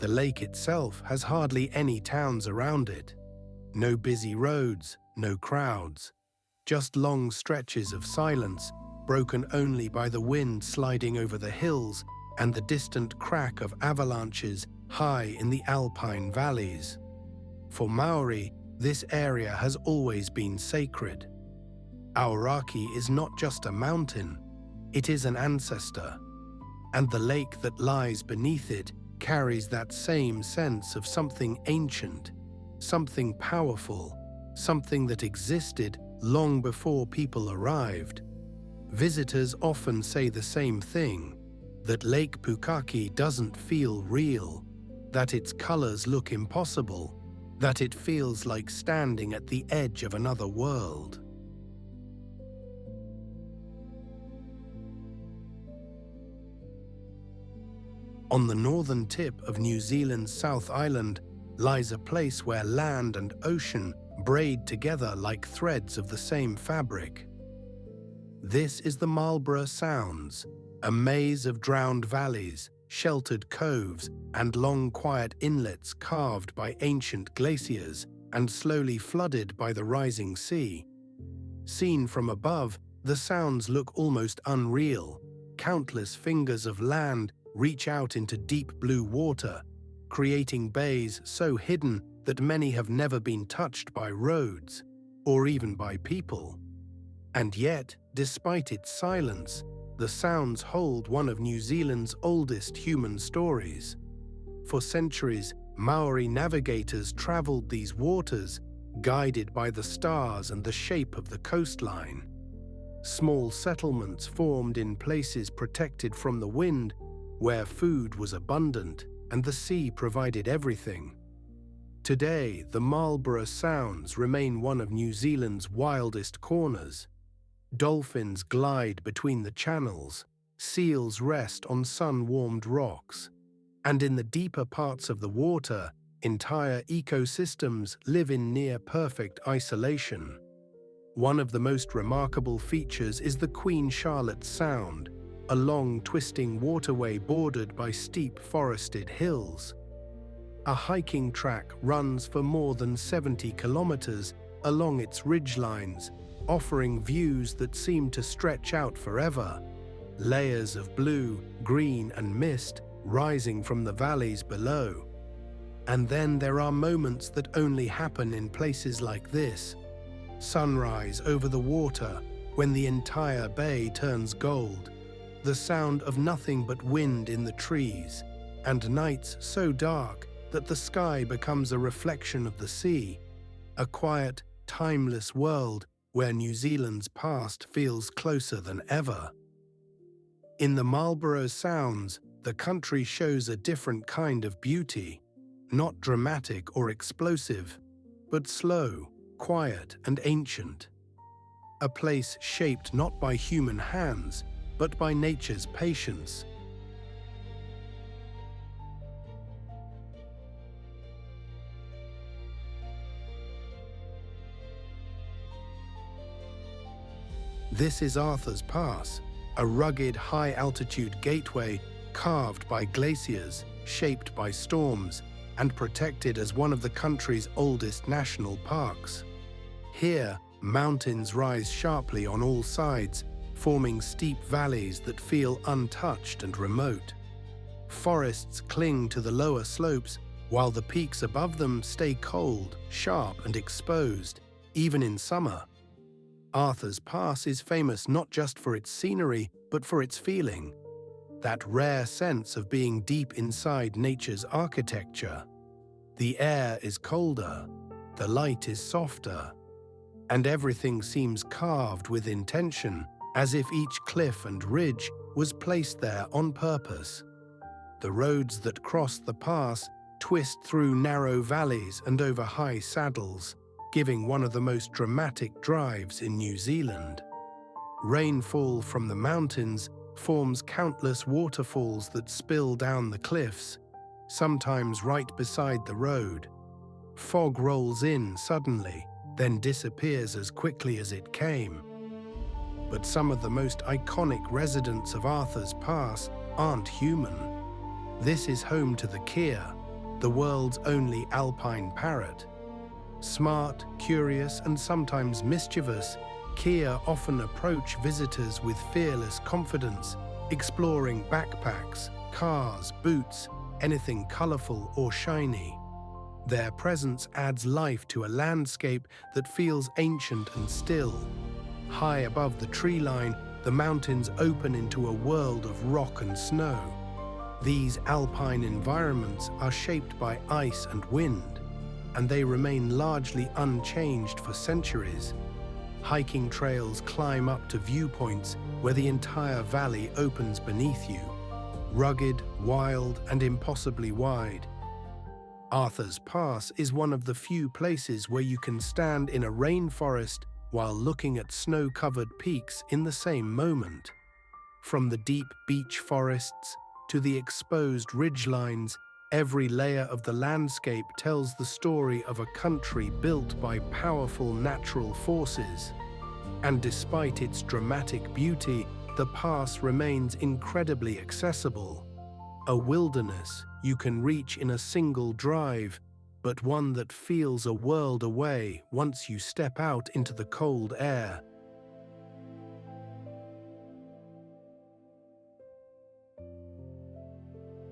The lake itself has hardly any towns around it. No busy roads, no crowds, just long stretches of silence, broken only by the wind sliding over the hills and the distant crack of avalanches high in the alpine valleys. For Maori, this area has always been sacred. Wharariki is not just a mountain, it is an ancestor, and the lake that lies beneath it carries that same sense of something ancient, something powerful, something that existed long before people arrived. Visitors often say the same thing, that Lake Pukaki doesn't feel real, that its colors look impossible, that it feels like standing at the edge of another world. On the northern tip of New Zealand's South Island lies a place where land and ocean braid together like threads of the same fabric. This is the Marlborough Sounds, a maze of drowned valleys, sheltered coves, and long quiet inlets carved by ancient glaciers and slowly flooded by the rising sea. Seen from above, the sounds look almost unreal. Countless fingers of land reach out into deep blue water, creating bays so hidden that many have never been touched by roads, or even by people. And yet, despite its silence, the sounds hold one of New Zealand's oldest human stories. For centuries, Maori navigators travelled these waters, guided by the stars and the shape of the coastline. Small settlements formed in places protected from the wind, where food was abundant and the sea provided everything. Today, the Marlborough Sounds remain one of New Zealand's wildest corners. Dolphins glide between the channels, seals rest on sun-warmed rocks, and in the deeper parts of the water, entire ecosystems live in near-perfect isolation. One of the most remarkable features is the Queen Charlotte Sound, a long, twisting waterway bordered by steep forested hills. A hiking track runs for more than 70 kilometers along its ridgelines, offering views that seem to stretch out forever. Layers of blue, green, and mist rising from the valleys below. And then there are moments that only happen in places like this. Sunrise over the water, when the entire bay turns gold. The sound of nothing but wind in the trees, and nights so dark that the sky becomes a reflection of the sea. A quiet, timeless world where New Zealand's past feels closer than ever. In the Marlborough Sounds, the country shows a different kind of beauty, not dramatic or explosive, but slow, quiet, and ancient. A place shaped not by human hands, but by nature's patience. This is Arthur's Pass, a rugged, high-altitude gateway carved by glaciers, shaped by storms, and protected as one of the country's oldest national parks. Here, mountains rise sharply on all sides, forming steep valleys that feel untouched and remote. Forests cling to the lower slopes, while the peaks above them stay cold, sharp, and exposed, even in summer. Arthur's Pass is famous not just for its scenery, but for its feeling. That rare sense of being deep inside nature's architecture. The air is colder, the light is softer, and everything seems carved with intention, as if each cliff and ridge was placed there on purpose. The roads that cross the pass twist through narrow valleys and over high saddles, giving one of the most dramatic drives in New Zealand. Rainfall from the mountains forms countless waterfalls that spill down the cliffs, sometimes right beside the road. Fog rolls in suddenly, then disappears as quickly as it came. But some of the most iconic residents of Arthur's Pass aren't human. This is home to the kea, the world's only alpine parrot. Smart, curious, and sometimes mischievous, kea often approach visitors with fearless confidence, exploring backpacks, cars, boots, anything colorful or shiny. Their presence adds life to a landscape that feels ancient and still. High above the tree line, the mountains open into a world of rock and snow. These alpine environments are shaped by ice and wind, and they remain largely unchanged for centuries. Hiking trails climb up to viewpoints where the entire valley opens beneath you, rugged, wild, and impossibly wide. Arthur's Pass is one of the few places where you can stand in a rainforest while looking at snow-covered peaks in the same moment. From the deep beech forests to the exposed ridgelines, every layer of the landscape tells the story of a country built by powerful natural forces. And despite its dramatic beauty, the pass remains incredibly accessible. A wilderness you can reach in a single drive, but one that feels a world away once you step out into the cold air.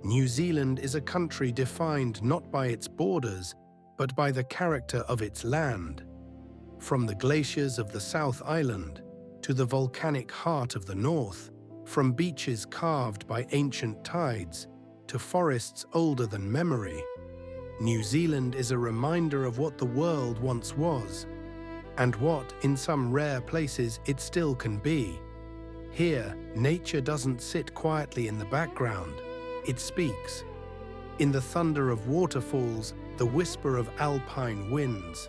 New Zealand is a country defined not by its borders, but by the character of its land. From the glaciers of the South Island to the volcanic heart of the north, from beaches carved by ancient tides to forests older than memory, New Zealand is a reminder of what the world once was, and what, in some rare places, it still can be. Here, nature doesn't sit quietly in the background, it speaks. In the thunder of waterfalls, the whisper of alpine winds,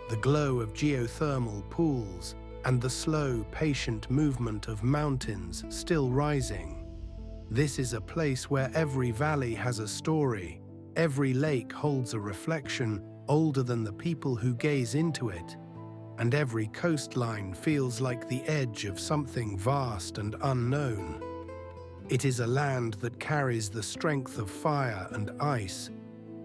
the glow of geothermal pools, and the slow, patient movement of mountains still rising. This is a place where every valley has a story, every lake holds a reflection older than the people who gaze into it, and every coastline feels like the edge of something vast and unknown. It is a land that carries the strength of fire and ice,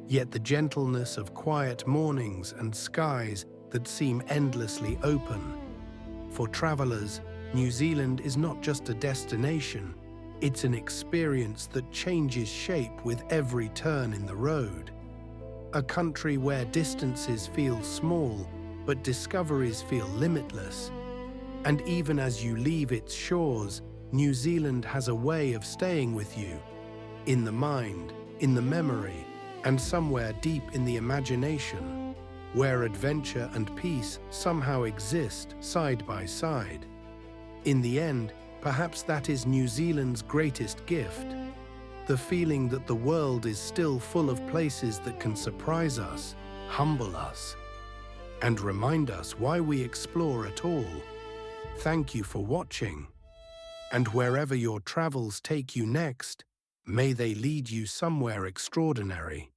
yet the gentleness of quiet mornings and skies that seem endlessly open. For travelers, New Zealand is not just a destination, it's an experience that changes shape with every turn in the road. A country where distances feel small, but discoveries feel limitless. And even as you leave its shores, New Zealand has a way of staying with you, in the mind, in the memory, and somewhere deep in the imagination, where adventure and peace somehow exist side by side. In the end, perhaps that is New Zealand's greatest gift, the feeling that the world is still full of places that can surprise us, humble us, and remind us why we explore at all. Thank you for watching. And wherever your travels take you next, may they lead you somewhere extraordinary.